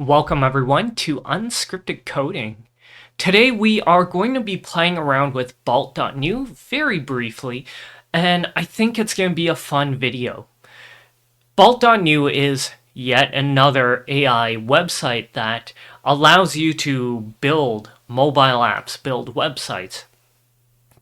Welcome everyone to Unscripted Coding. Today we are going to be playing around with Bolt.new very briefly, and I think it's going to be a fun video. Bolt.new is yet another AI website that allows you to build mobile apps, build websites,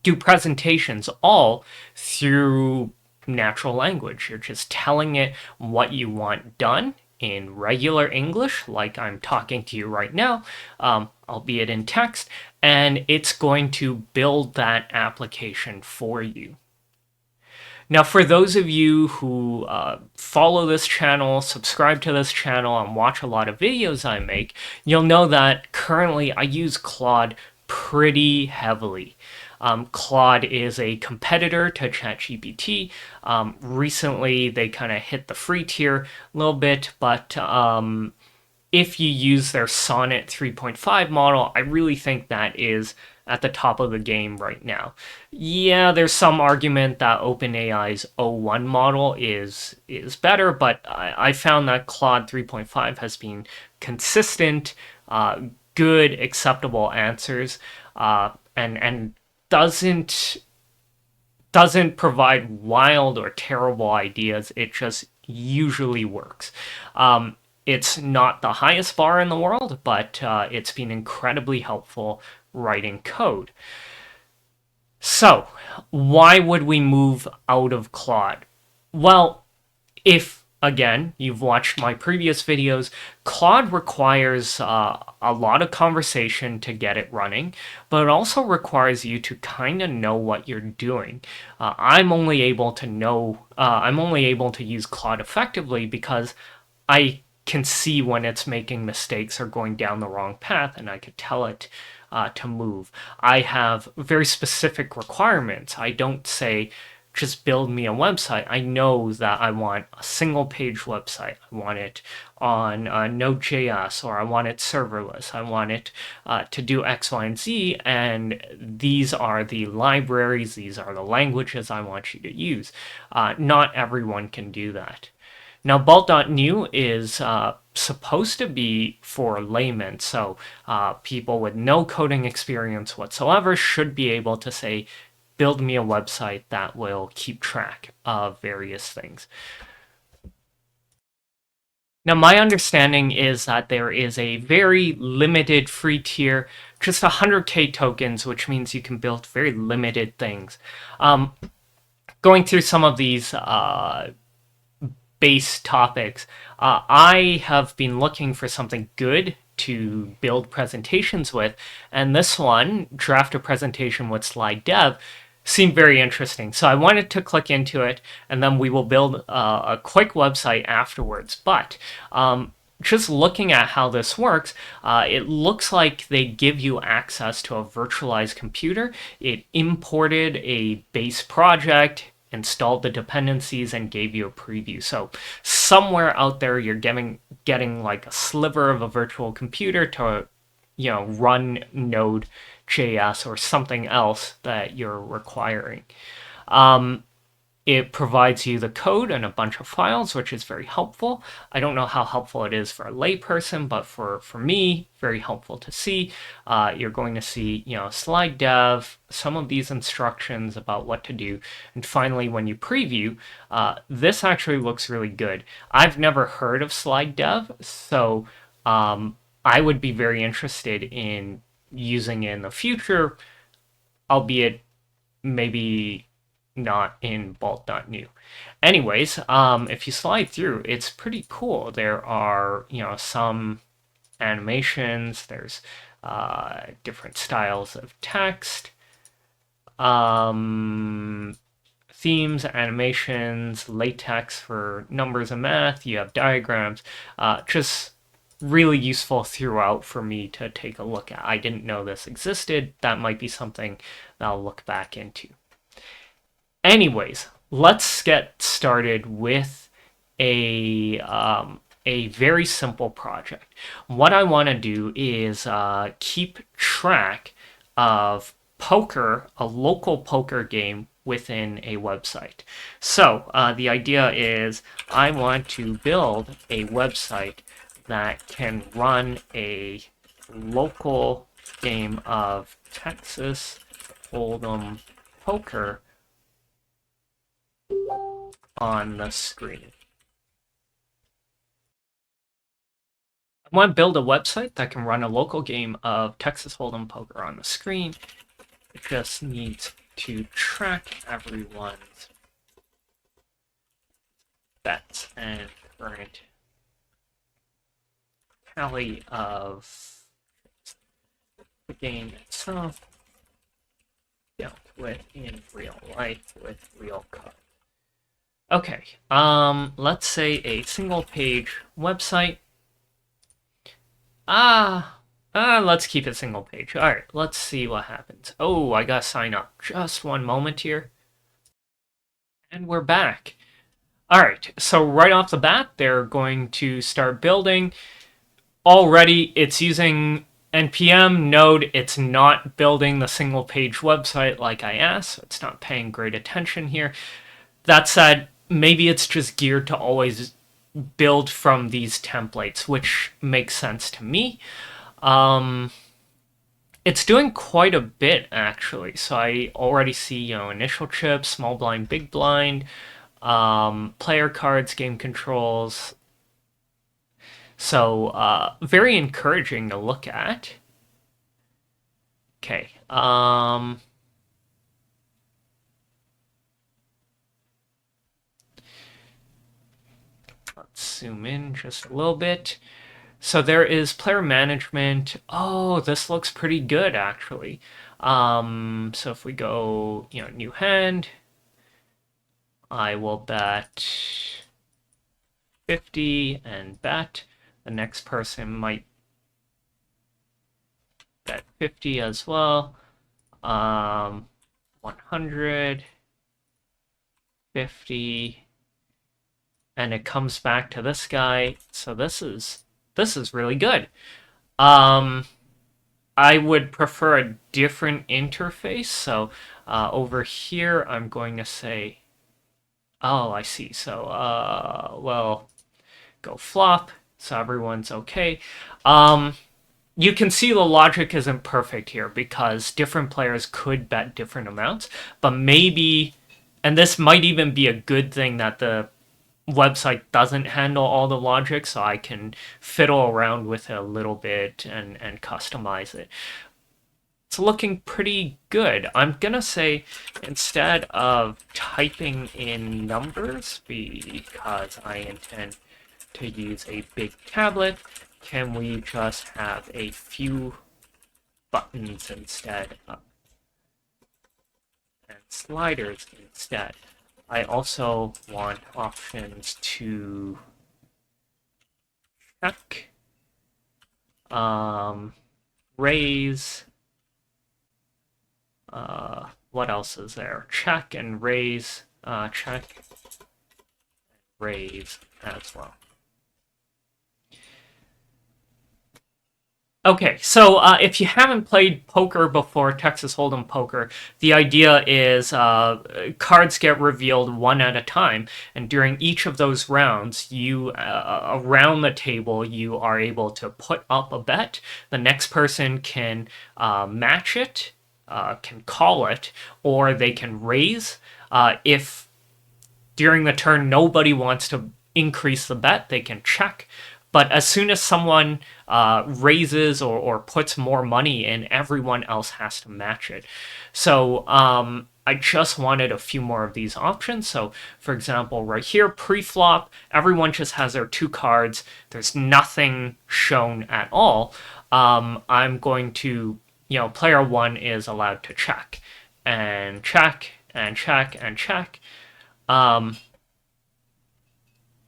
do presentations, all through natural language. You're just telling it what you want done in regular English, like I'm talking to you right now, albeit in text, and it's going to build that application for you. Now, for those of you who follow this channel, subscribe to this channel, and watch a lot of videos I make, you'll know that currently I use Claude pretty heavily. Claude is a competitor to chat-gpt. Recently, they kind of hit the free tier a little bit, but if you use their Sonnet 3.5 model, I really think that is at the top of the game right now. Yeah, there's some argument that OpenAI's O1 model is better, but I found that Claude 3.5 has been consistent, good, acceptable answers, and doesn't provide wild or terrible ideas. It just usually works. It's not the highest bar in the world, but it's been incredibly helpful writing code. So, why would we move out of Claude? Well, if, again, you've watched my previous videos, Claude requires a lot of conversation to get it running, but it also requires you to kind of know what you're doing. I'm only able to use Claude effectively because I can see when it's making mistakes or going down the wrong path, and I could tell it to move. I have very specific requirements. I don't say, just build me a website. I know that I want a single page website. I want it on Node.js, or I want it serverless. I want it to do X, Y, and Z, and these are the libraries, these are the languages I want you to use. Not everyone can do that. Now, Bolt.new is supposed to be for laymen, so people with no coding experience whatsoever should be able to say, build me a website that will keep track of various things. Now, my understanding is that there is a very limited free tier, just 100K tokens, which means you can build very limited things. Going through some of these base topics, I have been looking for something good to build presentations with, and this one, draft a presentation with slide dev, seemed very interesting. So I wanted to click into it, and then we will build a quick website afterwards. But just looking at how this works, it looks like they give you access to a virtualized computer. It imported a base project, installed the dependencies, and gave you a preview. So somewhere out there you're getting like a sliver of a virtual computer to run Node.js or something else that you're requiring. It provides you the code and a bunch of files, which is very helpful. I don't know how helpful it is for a layperson, but for me, very helpful to see. You're going to see, slide dev, some of these instructions about what to do. And finally, when you preview, this actually looks really good. I've never heard of slide dev, so I would be very interested in using it in the future, albeit maybe not in Bolt.new. Anyways, if you slide through, it's pretty cool. There are, some animations, there's different styles of text, themes, animations, latex for numbers and math, you have diagrams, just really useful throughout for me to take a look at. I didn't know this existed. That might be something that I'll look back into. Anyways, let's get started with a very simple project. What I want to do is keep track of poker, a local poker game within a website. So the idea is I want to build a website that can run a local game of Texas Hold'em poker on the screen. I want to build a website that can run a local game of Texas Hold'em poker on the screen. It just needs to track everyone's bets and current tally of the game itself dealt with in real life with real cards. Okay, let's say a single page website. Let's keep it single page. All right, let's see what happens. Oh, I gotta sign up. Just one moment here. And we're back. All right, so right off the bat, they're going to start building. Already, it's using NPM Node. It's not building the single page website like I asked, so it's not paying great attention here. That said, maybe it's just geared to always build from these templates, which makes sense to me. It's doing quite a bit, actually. So I already see, initial chips, small blind, big blind, player cards, game controls. So very encouraging to look at. Okay. Let's zoom in just a little bit. So there is player management. Oh, this looks pretty good, actually. So if we go, new hand, I will bet 50 and bet. The next person might bet 50 as well. 100, 50, and it comes back to this guy. So this is really good. I would prefer a different interface. So over here, I'm going to say, oh, I see. So, well, go flop. So everyone's okay. You can see the logic isn't perfect here because different players could bet different amounts, but maybe, and this might even be a good thing that the website doesn't handle all the logic, so I can fiddle around with it a little bit and customize it. It's looking pretty good. I'm gonna say instead of typing in numbers, because I intend to use a big tablet, can we just have a few buttons instead and sliders instead? I also want options to check, raise, what else is there? Check and raise, check, raise as well. Okay, so if you haven't played poker before, Texas Hold'em poker, the idea is cards get revealed one at a time, and during each of those rounds, you around the table, you are able to put up a bet. The next person can match it, can call it, or they can raise. If during the turn nobody wants to increase the bet, they can check. But as soon as someone raises or puts more money in, everyone else has to match it. So I just wanted a few more of these options. So for example, right here, pre-flop, everyone just has their two cards. There's nothing shown at all. I'm going to, player one is allowed to check and check and check and check.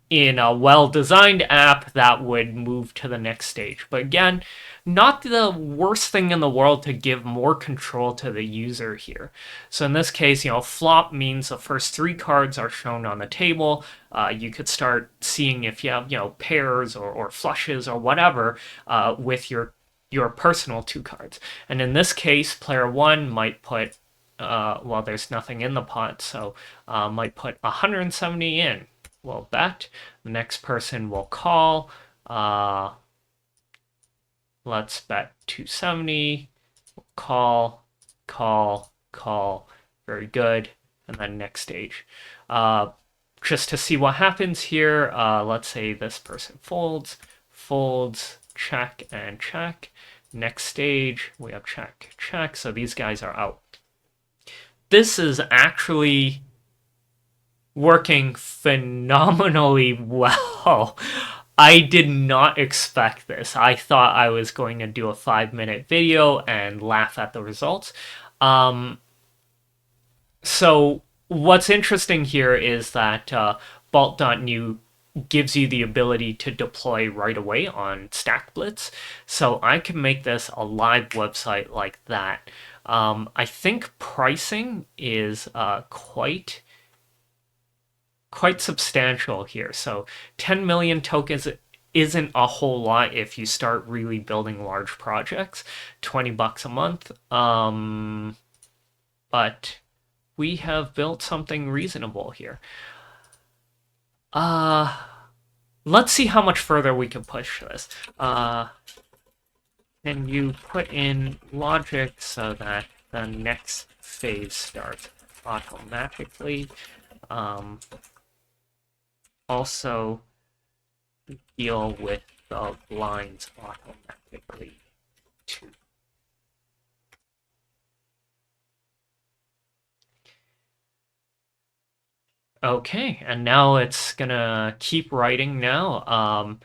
In a well-designed app, that would move to the next stage. But again, not the worst thing in the world to give more control to the user here. So in this case, flop means the first three cards are shown on the table. You could start seeing if you have, pairs or flushes or whatever with your personal two cards. And in this case, player one might put, well, there's nothing in the pot, so might put 170 in. We'll bet. The next person will call. let's bet 270, call, call, call, very good, and then next stage. Just to see what happens here, let's say this person folds, check, and check. Next stage, we have check, check, so these guys are out. This is actually working phenomenally well. I did not expect this. I thought I was going to do a 5-minute video and laugh at the results. So what's interesting here is that Bolt.new gives you the ability to deploy right away on StackBlitz. So I can make this a live website like that. I think pricing is quite substantial here. So 10 million tokens isn't a whole lot if you start really building large projects. $20 a month. But we have built something reasonable here. Let's see how much further we can push this. Can you put in logic so that the next phase starts automatically? Also deal with the blinds automatically too. Okay, and now it's gonna keep writing now.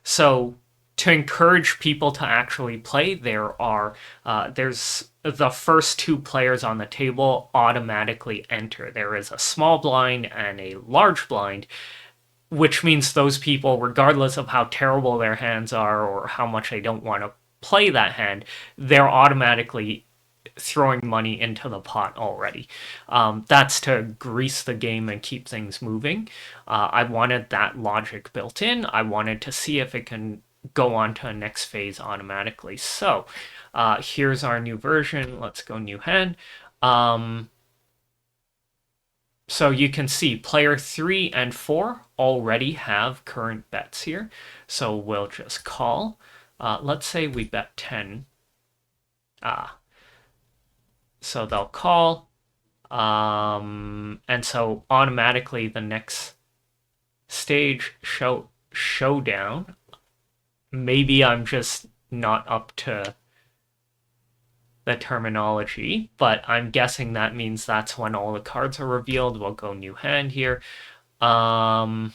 So to encourage people to actually play, there's the first two players on the table automatically enter. There is a small blind and a large blind, which means those people, regardless of how terrible their hands are or how much they don't want to play that hand, they're automatically throwing money into the pot already. That's to grease the game and keep things moving. I wanted that logic built in. I wanted to see if it can go on to a next phase automatically. So here's our new version. Let's go new hand. So you can see player 3 and 4 already have current bets here. So we'll just call. Let's say we bet 10. So they'll call. And so automatically the next stage, showdown. Maybe I'm just not up to the terminology, but I'm guessing that means that's when all the cards are revealed. We'll go new hand here. Call,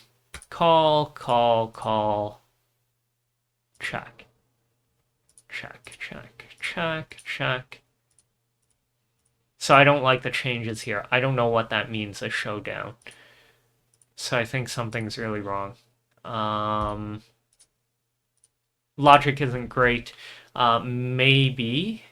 check. So I don't like the changes here. I don't know what that means, a showdown. So I think something's really wrong. Logic isn't great. Maybe.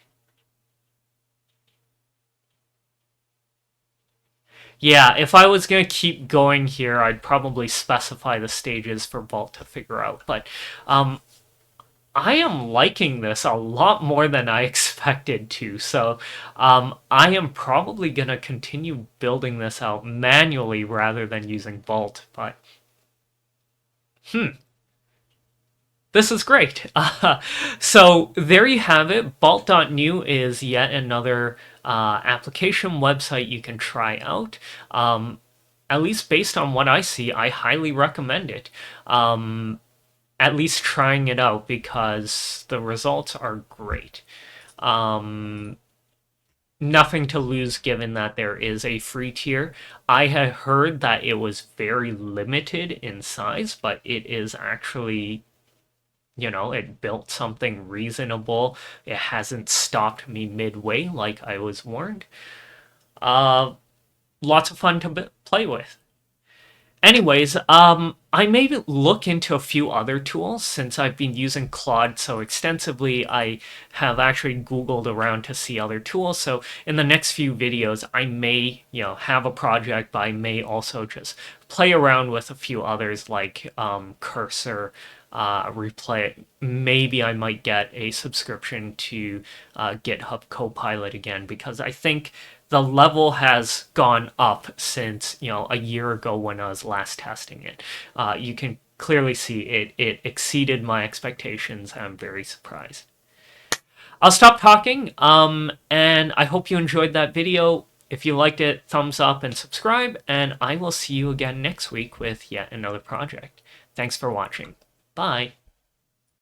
Yeah, if I was going to keep going here, I'd probably specify the stages for Bolt to figure out. But I am liking this a lot more than I expected to. So I am probably going to continue building this out manually rather than using Bolt. But, this is great. So there you have it. Bolt.new is yet another application website you can try out. At least based on what I see, I highly recommend it. At least trying it out because the results are great. Nothing to lose given that there is a free tier. I had heard that it was very limited in size, but it is actually, it built something reasonable. It hasn't stopped me midway like I was warned. Lots of fun to play with. Anyways, I may look into a few other tools since I've been using Claude so extensively. I have actually Googled around to see other tools. So in the next few videos, I may, have a project, but I may also just play around with a few others like Cursor, Replay. Maybe I might get a subscription to GitHub Copilot again because I think the level has gone up since, a year ago when I was last testing it. You can clearly see it exceeded my expectations. I'm very surprised. I'll stop talking, and I hope you enjoyed that video. If you liked it, thumbs up and subscribe, and I will see you again next week with yet another project. Thanks for watching. Bye.